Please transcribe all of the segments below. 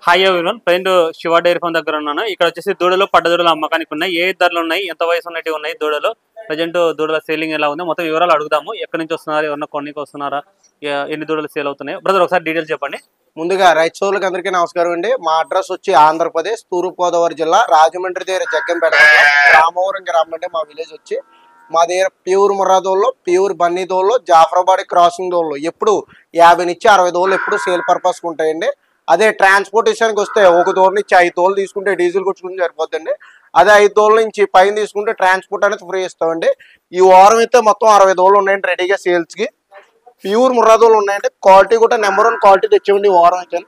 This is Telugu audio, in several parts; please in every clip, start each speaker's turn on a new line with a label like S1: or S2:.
S1: Hi everyone, present Shiva dairy farm దగ్గర ఉన్నాను. ఇక్కడ వచ్చేసి దూడలు పడ్డ దూడలు అమ్మకానికి ఉన్నాయి. ఏ ధరలు ఉన్నాయి, ఎంత వయసు ఉన్నట్టు ఉన్నాయి దూడలు. ప్రజెంట్ దూడల సేలింగ్ ఎలా ఉంది, మొత్తం వివరాలు అడుగుదాము. ఎక్కడి నుంచి వస్తున్నారు, ఎవరన్నా కొన్నికి వస్తున్నారా, ఎన్ని దూడలు సేల్ అవుతున్నాయి బ్రదర్, ఒకసారి డీటెయిల్స్ చెప్పండి.
S2: ముందుగా రైతు సోదరులకు అందరికీ నమస్కారం అండి. మా అడ్రస్ వచ్చి ఆంధ్రప్రదేశ్ తూర్పుగోదావరి జిల్లా రాజమండ్రి దగ్గర జగ్గంపేట రామవరం గ్రామం అంటే మా విలేజ్ వచ్చి. మా దగ్గర ప్యూర్ ముర్రాదోళ్ళు, ప్యూర్ బన్నీ దోళ్ళు, జాఫరాబాద్ క్రాసింగ్ దోళ్ళు ఎప్పుడు 50 నుంచి 60 దోళ్ళు ఎప్పుడు సేల్ పర్పస్ ఉంటాయండి. అదే ట్రాన్స్పోర్టేషన్కి వస్తే ఒక దోళ్ళ నుంచి 5 దోళ్ళు తీసుకుంటే డీజిల్ కొట్టుకుని సరిపోద్దండి. అదే 5 దోళ్ళ నుంచి పైన తీసుకుంటే ట్రాన్స్పోర్ట్ అనేది ఫ్రీ ఇస్తామండి. ఈ వారం అయితే మొత్తం 60 దోళ్ళు ఉన్నాయండి రెడీగా సేల్స్కి. ప్యూర్ ముర్రాదోళ్ళు ఉన్నాయండి. క్వాలిటీ కూడా నెంబర్ 1 క్వాలిటీ తెచ్చేయండి. ఈ వారం అయితే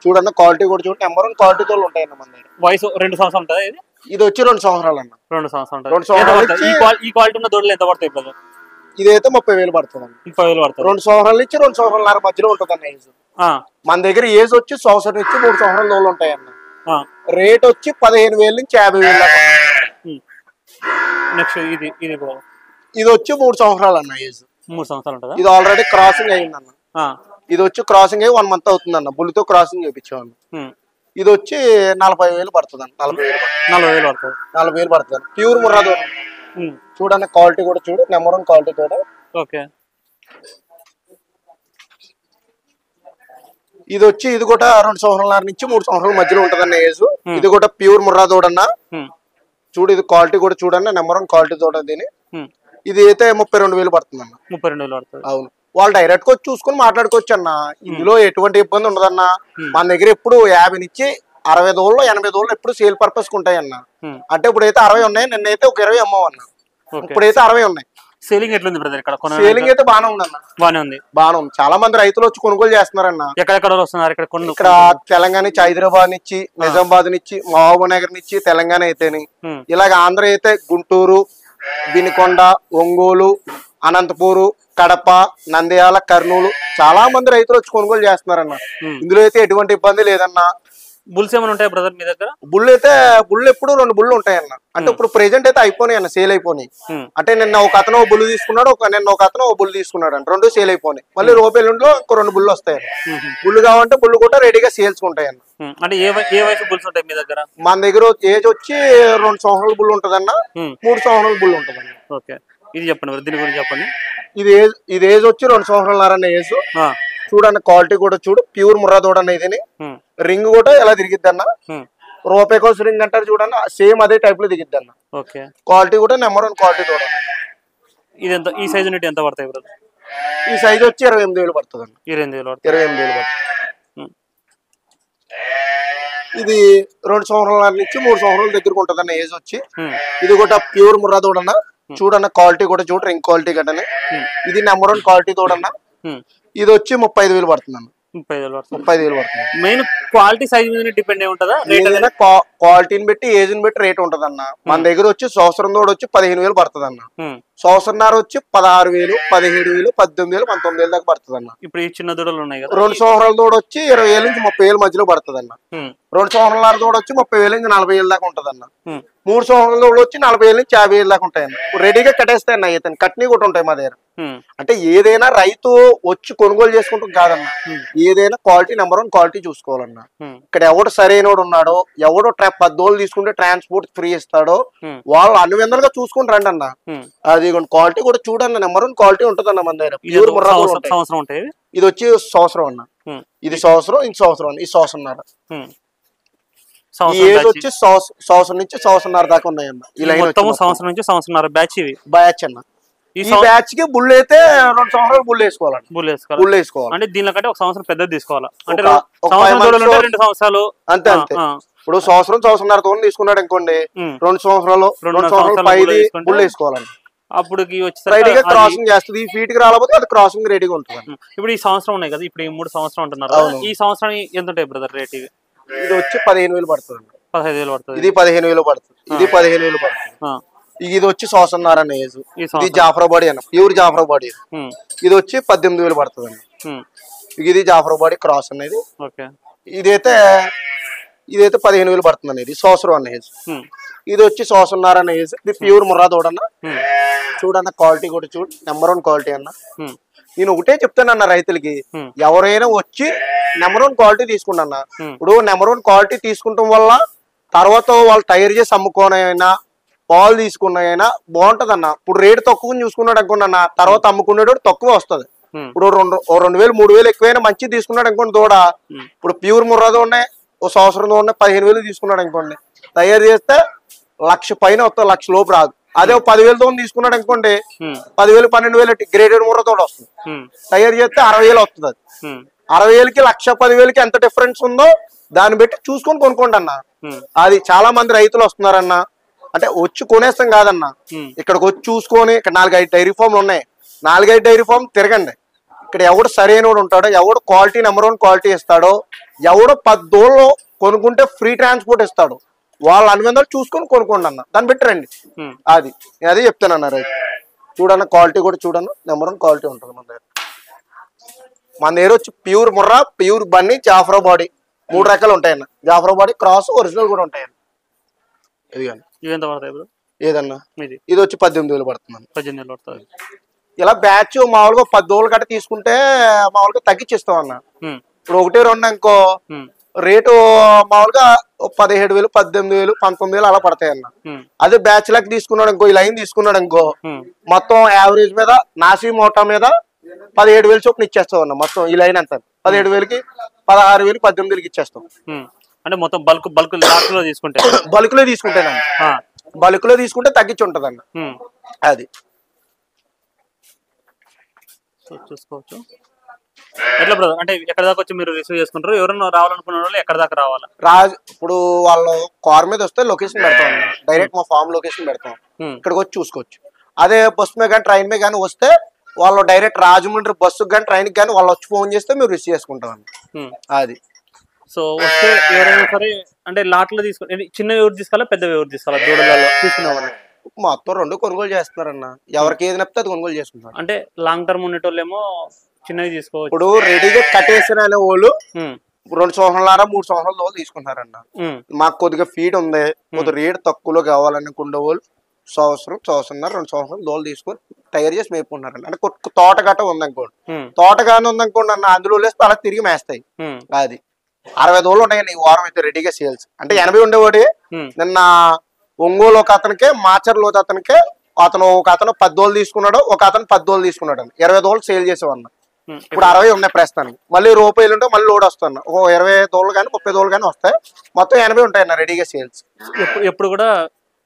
S2: చూడండి, క్వాలిటీ కూడా చూడండి, నెంబర్ 1 క్వాలిటీ తోళ్ళు ఉంటాయండి మన దగ్గర.
S1: వయసు 2 సంవత్సరాలు ఉంటుంది.
S2: ఇది వచ్చి 2 సంవత్సరాలు అన్న.
S1: 2 సంవత్సరాలు. ఈ క్వాలిటీ ఉన్న దూడలు ఎంత పడతాయి బ్రదర్?
S2: ఇదైతే 30,000 పడుతుంది.
S1: 30,000 పడుతుంది.
S2: 2 సంవత్సరాల నుంచి 2 సంవత్సరాల మధ్యలో ఉంటుంది అన్న ఏజ్. మన దగ్గర ఏజ్ వచ్చి సంవత్సరం నుంచి 3 సంవత్సరాల దోళ్ళు ఉంటాయన్న. రేట్ వచ్చి 15,000 నుంచి 50,000.
S1: నెక్స్ట్ ఇది
S2: ఇది వచ్చి 3 సంవత్సరాలు అన్న ఏజ్.
S1: 3 సంవత్సరాలు ఉంటుందా?
S2: ఇది ఆల్రెడీ క్రాసింగ్ అయింది అన్న. ఇది వచ్చి క్రాసింగ్ అయ్యి 1 మంత్ అవుతుంది అన్న. బుల్లితో క్రాసింగ్ చేయించాను. ఇది వచ్చి 40,000 పడుతుంది అన్న.
S1: 40,000 పడుతుంది.
S2: 40,000 పడుతుంది. ప్యూర్ ముర్రాదో చూడండి, క్వాలిటీ కూడా చూడు, నెంబర్ 1 క్వాలిటీ కూడా.
S1: ఓకే.
S2: ఇది వచ్చి ఇది కూడా 2 సంవత్సరాల నుంచి 3 సంవత్సరాల మధ్యలో ఉంటదన్న ఏజ్. ఇది కూడా ప్యూర్ ముర్రాదోడన్న. చూడు, ఇది క్వాలిటీ కూడా చూడండి, నెంబర్ 1 క్వాలిటీ తోట. దీని ఇది అయితే 32,000 పడుతుంది అన్న.
S1: 32,000 పడుతుంది.
S2: అవును, వాళ్ళు డైరెక్ట్ గా వచ్చి చూసుకుని మాట్లాడుకోవచ్చు అన్న. ఇందులో ఎటువంటి ఇబ్బంది ఉండదన్న. మన దగ్గర ఎప్పుడు 50 నుంచి 60 దోళ్ళు 80 దోళ్ళు ఎప్పుడు సేల్ పర్పస్ ఉంటాయన్న. అంటే ఇప్పుడైతే 60 ఉన్నాయి, నిన్నైతే ఒక 20 అమ్మవన్న. ఇప్పుడైతే 60 ఉన్నాయి.
S1: సేలింగ్ ఎట్లుంది బ్రదర్ ఇక్కడ?
S2: సేలింగ్ అయితే బాగానే ఉందన్న.
S1: బాగానే ఉంది.
S2: చాలా మంది రైతులు వచ్చి కొనుగోలు చేస్తున్నారన్న.
S1: ఎక్కడెక్కడ వస్తున్నారు
S2: ఇక్కడ తెలంగాణ నుంచి, హైదరాబాద్ నుంచి, నిజామాబాద్ నుంచి, మహబూబ్నగర్ నుంచి, తెలంగాణ అయితేని, ఇలాగ ఆంధ్ర అయితే గుంటూరు, వినుకొండ, ఒంగోలు, అనంతపూరు, కడప, నంద్యాల, కర్నూలు చాలా మంది రైతులు వచ్చి కొనుగోలు చేస్తున్నారన్న. ఇందులో అయితే ఎటువంటి ఇబ్బంది లేదన్న.
S1: బుల్స్ ఏమైనా ఉంటాయి బ్రదర్ మీ దగ్గర?
S2: బుల్ ఎప్పుడు 2 బుల్లు ఉంటాయన్న. అంటే ఇప్పుడు ప్రెజెంట్ అయితే అయిపోయినాయి అన్న, సేల్ అయిపోయినాయి. అంటే నిన్న ఒక అతను బుల్లు తీసుకున్నాడు, నిన్న ఒక అతను బుల్లు తీసుకున్నాడు అన్న. 2 సేల్ అయిపోయినాయి. మళ్ళీ రూపాయలులో ఇంకో 2 బుల్లు వస్తాయన్న. బుల్లు కావాలంటే బుల్లు కూడా రెడీగా సేల్స్ ఉంటాయన్న.
S1: అంటే ఏ వయసు బుల్స్ ఉంటాయి మీ దగ్గర?
S2: మన దగ్గర ఏజ్ వచ్చి 2 సంవత్సరాల బుల్లు ఉంటదన్న, 3 సంవత్సరాల బుల్లు ఉంటదన్న.
S1: ఓకే, ఇది చెప్పండి, దీని గురించి చెప్పండి.
S2: ఇది ఏజ్ వచ్చి 2 సంవత్సరాలన్న ఏజ్. చూడండి, క్వాలిటీ కూడా చూడు, ప్యూర్ ముర్రాదోడ అన్న. ఇది రింగ్ కూడా ఎలా తిరిగిద్ది అన్న, రూపాయి కోసం రింగ్ అంటారు చూడండి, సేమ్ అదే టైప్ లో దిగిద్ది అన్న.
S1: ఓకే,
S2: క్వాలిటీ కూడా నెంబర్ 1 క్వాలిటీ తోడ.
S1: ఇది ఎంత, ఈ సైజ్ నుండి ఎంత పడతాయి బ్రదర్?
S2: ఈ సైజ్ వచ్చి 28,000 పడుతుంది అన్న.
S1: 28,000
S2: పడుతుంది. ఇది 2 సంవత్సరాల నుంచి 3 సంవత్సరాల దగ్గరకు ఉంటది అన్న ఏజ్ వచ్చి. ఇది కూడా ప్యూర్ ముర్రాదోడ అన్న. చూడన్న, క్వాలిటీ కూడా చూడు, రింగ్ క్వాలిటీ గట్టనే. ఇది నెంబర్ 1 క్వాలిటీ తోడన్న. ఇది వచ్చి 35,000 పడుతుంది అన్న. 35,000 పడుతుంది.
S1: మెయిన్ క్వాలిటీ సైజ్ మీద డిపెండ్ అయి ఉంటుందా?
S2: క్వాలిటీని బట్టి, ఏజ్ ని బట్టి రేట్ ఉంటది అన్న. మన దగ్గర వచ్చి సంవత్సరం తోడు వచ్చి 15,000 పడుతుంది అన్న. సంవత్సరంన్నర వచ్చి 16,000, 17,000, 18,000, 19,000 దాకా పడుతుంది అన్న.
S1: ఇప్పుడు ఈ చిన్న దూడలు ఉన్నాయి కదా,
S2: 2 సంవత్సరాల తోడు వచ్చి 20,000 నుంచి 30,000 మధ్యలో పడుతుంది అన్న. 2 సంవత్సరాల తోడు వచ్చి 30,000 నుంచి 40,000 దాకా ఉంటది అన్న. 3 సంవత్సరాల తోడు వచ్చి 40,000 నుంచి 50,000 దాకా ఉంటాయన్న. రెడీగా కట్టేస్తాయి అన్న. ఇతను కట్నీ కూడా ఉంటాయి మా దగ్గర. అంటే ఏదైనా రైతు వచ్చి కొనుగోలు చేసుకుంటాం కాదన్న. ఏదైనా క్వాలిటీ నెంబర్ 1 క్వాలిటీ చూసుకోవాలన్న. ఇక్కడ ఎవడు సరైనోడు ఉన్నాడో, ఎవడో 10 దోళ్ళు తీసుకుంటే ట్రాన్స్పోర్ట్ ఫ్రీ ఇస్తాడో, వాళ్ళు అనువిందలుగా చూసుకుని రండి అన్న. అది క్వాలిటీ కూడా చూడన్న, నెంబర్ 1 క్వాలిటీ ఉంటదన్న మన దగ్గర. ప్యూర్
S1: సంవత్సరం ఉంటాయి.
S2: ఇది వచ్చి సంవత్సరం అన్న. ఇది సంవత్సరం, ఇది సంవత్సరం అన్న. ఈ సంవత్సరంన్నర. ఈ ఏజ్ వచ్చి సంవత్సరం నుంచి సంవత్సరంన్నర దాకా ఉన్నాయన్న. ఈ లైన్
S1: సంవత్సరం నుంచి సంవత్సరంన్నర
S2: బ్యాచ్ అన్న. ఈ బ్యాచ్ కి బుల్ అయితే 2 సంవత్సరాలు బుల్ వేసుకోవాలండి. బుల్ వేసుకోవాలి
S1: అంటే దీనికంటే 1 సంవత్సరం పెద్దది తీసుకోవాలా? అంటే
S2: 2 సంవత్సరాలు అంతే అంతే. ఇప్పుడు సంవత్సరంన్నర తోని తీసుకున్నాడు అనుకోండి, 2 సంవత్సరాలు 2 సంవత్సరాలు 5 బుల్ వేసుకోవాలండి.
S1: అప్పుడు
S2: రెడీగా క్రాసింగ్ చేస్తుంది. ఈ ఫీట్ కి రాకపోతే అది క్రాసింగ్ రెడీగా ఉంటుంది.
S1: ఇప్పుడు ఈ సంవత్సరం ఉన్నాయి కదా, ఇప్పుడు ఈ 3 సంవత్సరం అంటున్నారు. ఈ సంవత్సరం ఎంత ఉంటాయి బ్రదర్ రేట్?
S2: ఇది వచ్చి 15,000 పడుతుంది.
S1: 15,000 పడుతుంది.
S2: ఇది 15,000 పడుతుంది. ఇది 15,000 పడుతుంది. ఇది వచ్చి సంవత్సరంన్నర అన్న ఏజ్. ఇది జాఫరాబాదీ అన్న, ప్యూర్ జాఫరాబాదీ. ఇది వచ్చి 18,000 పడుతుంది అన్న. ఇది జాఫరాబాదీ క్రాస్ అనేది. ఇదైతే 15,000 పడుతుంది అన్న. ఇది సంవత్సరం అన్న ఏజ్. ఇది వచ్చి సంవత్సరంన్నర అన్న ఏజ్. ఇది ప్యూర్ ముర్రాదోడ అన్న. చూడన్న, క్వాలిటీ కూడా చూడు, నెంబర్ 1 క్వాలిటీ అన్న. నేను ఒకటే చెప్తానన్న రైతులకి, ఎవరైనా వచ్చి నెంబర్ 1 క్వాలిటీ తీసుకుంటా. ఇప్పుడు నెంబర్ 1 క్వాలిటీ తీసుకుంటాం వల్ల తర్వాత వాళ్ళు తయారు చేసి అమ్ముకోనైనా పాలు తీసుకున్నాయినా బాగుంటది అన్న. ఇప్పుడు రేటు తక్కువ చూసుకున్నాడు అనుకున్నా, తర్వాత అమ్ముకునేటప్పుడు తక్కువ వస్తుంది. ఇప్పుడు 2,000 3,000 ఎక్కువైనా మంచి తీసుకున్నాడు అనుకోండి దూడ. ఇప్పుడు ప్యూర్ ముర్రాదో ఉన్నాయి, ఓ సంవత్సరం ఉన్నాయి 15,000 తీసుకున్నాడు అనుకోండి, తయారు చేస్తే 1,00,000 పైన వస్తుంది, 1,00,000 లోపు రాదు. అదే 10,000తో తీసుకున్నాడు అనుకోండి, 10,000 12,000 గ్రేడెడ్ ముర్రతో వస్తుంది, తయారు చేస్తే 60,000 వస్తుంది. అది 60,000కి 1,10,000కి ఎంత డిఫరెన్స్ ఉందో దాన్ని బట్టి చూసుకొని కొనుక్కోండి అన్న. అది చాలా మంది రైతులు వస్తున్నారన్న, అంటే వచ్చి కొనేస్తాం కాదన్న, ఇక్కడికి వచ్చి చూసుకొని, ఇక్కడ 4-5 డైరీ ఫామ్లు ఉన్నాయి, 4-5 డైరీ ఫామ్ తిరగండి. ఇక్కడ ఎవడు సరైన ఉంటాడో, ఎవడు క్వాలిటీ నెంబర్ 1 క్వాలిటీ ఇస్తాడో, ఎవడో 10 దోళ్ళు కొనుక్కుంటే ఫ్రీ ట్రాన్స్పోర్ట్ ఇస్తాడు, వాళ్ళ అనుబంధాలు చూసుకొని కొనుక్కోండి అన్న. దాన్ని బట్టి రండి. అది నేను అదే చెప్తాను అన్న. రైతు చూడన్న, క్వాలిటీ కూడా చూడన్న, నెంబర్ 1 క్వాలిటీ ఉంటుంది మన దగ్గర. మన దగ్గర వచ్చి pure Murrah, pure Bunny, జాఫ్రా body 3 రకాలు ఉంటాయన్న. జాఫ్రా బాడీ, క్రాస్, ఒరిజినల్ కూడా ఉంటాయన్న. ఏదన్నా ఇది వచ్చి 18,000 పడుతుంది.
S1: 18,000 పడుతుంది.
S2: ఇలా బ్యాచ్ మామూలుగా 10 దోళ్ళు గట్ట తీసుకుంటే మామూలుగా తగ్గించిస్తాం అన్న. ఇప్పుడు 1-2 అనుకో రేటు మామూలుగా 17,000 18,000 19,000 అలా పడతాయి అన్న. అదే బ్యాచ్ లెక్క తీసుకున్నాడు అనుకో, ఈ లైన్ తీసుకున్నాడు అనుకో, మొత్తం యావరేజ్ మీద నాసి మోటా మీద 17,000 చొప్పున ఇచ్చేస్తాం అన్న. మొత్తం ఈ లైన్ అంతా 17,000కి 16,000 18,000కి ఇచ్చేస్తాం.
S1: అంటే మొత్తం బల్క్ లో తీసుకుంటే
S2: బల్క్ లో తీసుకుంటేనన్న, బల్క్ లో తీసుకుంటే తగ్గించి ఉంటది అన్న. అది
S1: చూసుకోవచ్చు. ఎట్లా బ్రదర్, అంటే ఎక్కడ దాకా వచ్చి మీరు రిసీవ్ చేసుకుంటారు? ఎవరైనా రావాలనుకున్న వాళ్ళు ఎక్కడ దాకా రావాలా?
S2: ఇప్పుడు వాళ్ళు కార్ మీద వస్తే లొకేషన్ పెడతాం, డైరెక్ట్ మా ఫామ్ లొకేషన్ పెడతాం, ఇక్కడికి వచ్చి చూసుకోవచ్చు. అదే బస్ మీద కానీ ట్రైన్ మీద కానీ వస్తే వాళ్ళు డైరెక్ట్ రాజమండ్రి బస్సుకు కానీ ట్రైన్ కానీ వాళ్ళు వచ్చి ఫోన్ చేస్తే మేము రిసీవ్ చేసుకుంటాం. అది
S1: సో వస్తే ఎవరైనా సరే అంటే లాట్లో తీసుకుని చిన్న ఎవరు తీసుకోవాలా, పెద్ద ఎవరు తీసుకోవాలా? దూడలలో తీసుకున్నామని
S2: మొత్తం 2 కొనుగోలు చేస్తున్నారన్న. ఎవరికి ఏది నప్పితే అది కొనుగోలు చేసుకుంటారు.
S1: అంటే లాంగ్ టర్మ్ ఉండేటోళ్ళేమో చిన్నవి తీసుకోవచ్చు.
S2: ఇప్పుడు రెడీగా కట్టేసిన వాళ్ళు 2 సంవత్సరాల 3 సంవత్సరాల దోలు తీసుకుంటారన్న. మాకు కొద్దిగా ఫీడ్ ఉంది, కొద్దిగా రేట్ తక్కువలో కావాలనుకునే వాళ్ళు సంవత్సరంన్నర 2 సంవత్సరాలు దోలు తీసుకొని తయారు చేసి మేపుకుంటారండి. అంటే తోట గట్ట ఉందనుకోండి, తోటగానే ఉందనుకోండి అన్న, అందులో వేస్తే అలా తిరిగి మేస్తాయి. అది 60 దోళ్ళు ఉన్నాయండి ఈ వారం అయితే రెడీగా సేల్స్. అంటే 80 ఉండేవాడి. నిన్న ఒంగోలు ఒక అతనికే, మాచర్లో అతనికే, ఒక అతను 10 దోళ్ళు తీసుకున్నాడు, ఒక అతను 10 దోళ్ళు తీసుకున్నాడు అని 20 దోళ్ళు సేల్ చేసేవన్న. ఇప్పుడు 60 ఉన్నాయి ప్రస్తుతానికి. మళ్ళీ రూపాయలు ఉంటే మళ్ళీ లోడ్ వస్తున్నా, ఒక 20 దోళ్ళు కానీ 30 దోళ్ళు కానీ వస్తాయి. మొత్తం 80 ఉంటాయన్న రెడీగా సేల్స్.
S1: ఎప్పుడు కూడా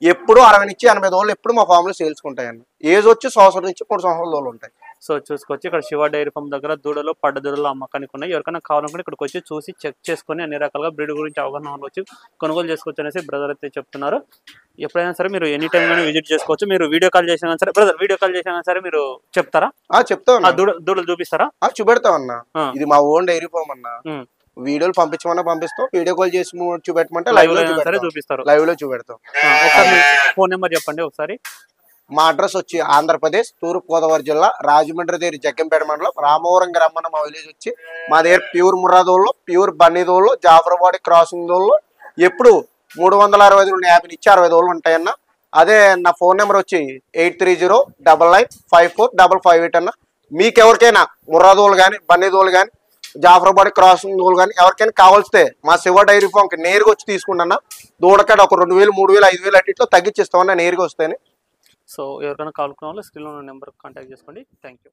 S2: ఎప్పుడు 60 నుంచి 80 దోళ్ళు ఎప్పుడు మా ఫామ్ లో సేల్స్ ఉంటాయండి. ఏజ్ వచ్చి 1 సంవత్సరం నుంచి 3 సంవత్సరాల దోళ్ళు ఉంటాయి.
S1: సో చూసుకోవచ్చు, ఇక్కడ శివ డైరీ ఫామ్ దగ్గర దూడలు పడ్డ దూడలు అమ్మకానికి ఉన్నాయి. ఎవరికైనా కావాలనుకుంటే ఇక్కడికి వచ్చి చూసి చెక్ చేసుకుని అన్ని రకాలుగా బ్రీడ్ గురించి అవగాహన వచ్చి కొనుగోలు చేసుకోవచ్చు అనేసి బ్రదర్ అయితే చెప్తున్నారు. ఎప్పుడైనా సరే మీరు ఎనీ టైం కానీ విజిట్ చేసుకోవచ్చు. మీరు వీడియో కాల్ చేసినా సరే, బ్రదర్ వీడియో కాల్ చేసినా సరే మీరు చెప్తారా?
S2: చెప్తాం.
S1: దూడలు చూపిస్తారా?
S2: చూపెడతాం అన్న. ఇది మా ఓన్ డైరీ ఫామ్ అన్న. వీడియోలు పంపించమన్నా పంపిస్తాం, వీడియో కాల్ చేసి చూపెట్టమంటే లైవ్ లో చూపిస్తారు. లైవ్ లో చూపెడతాం.
S1: ఒకసారి ఫోన్ నెంబర్ చెప్పండి ఒకసారి.
S2: మా అడ్రస్ వచ్చి ఆంధ్రప్రదేశ్, తూర్పు గోదావరి జిల్లా, రాజమండ్రి దగ్గర జగ్గంపేట మండలం, రామవరం గ్రామం మా విలేజ్ వచ్చి. మా దగ్గర ప్యూర్ ముర్రాదోళ్ళు, ప్యూర్ బన్నీ దోళ్ళు, జాఫ్రాబాడీ క్రాసింగ్ దోళ్ళు ఎప్పుడు 365 నుంచి 60 దోళ్ళు ఉంటాయన్న. అదే నా ఫోన్ నెంబర్ వచ్చి 8309954558 అన్న. మీకెవరికైనా ముర్రాదోళ్ళు కానీ, బన్నీ దోళ్ళు కానీ, జాఫ్రాబాడీ క్రాసింగ్ దోళ్ళు కానీ ఎవరికైనా కావాల్స్తే మా శివ డైరీ ఫామ్కి నేరుగా వచ్చి తీసుకుంటా. దూడకాడ ఒక 2,000 3,000 5,000 అట్టిట్లో తగ్గించిస్తామన్నా నేరుగా వస్తాయని.
S1: సో ఎవరికైనా కాల్ కావాలి స్క్రీన్లో ఉన్న నెంబర్ కాంటాక్ట్ చేసుకోండి. Thank you.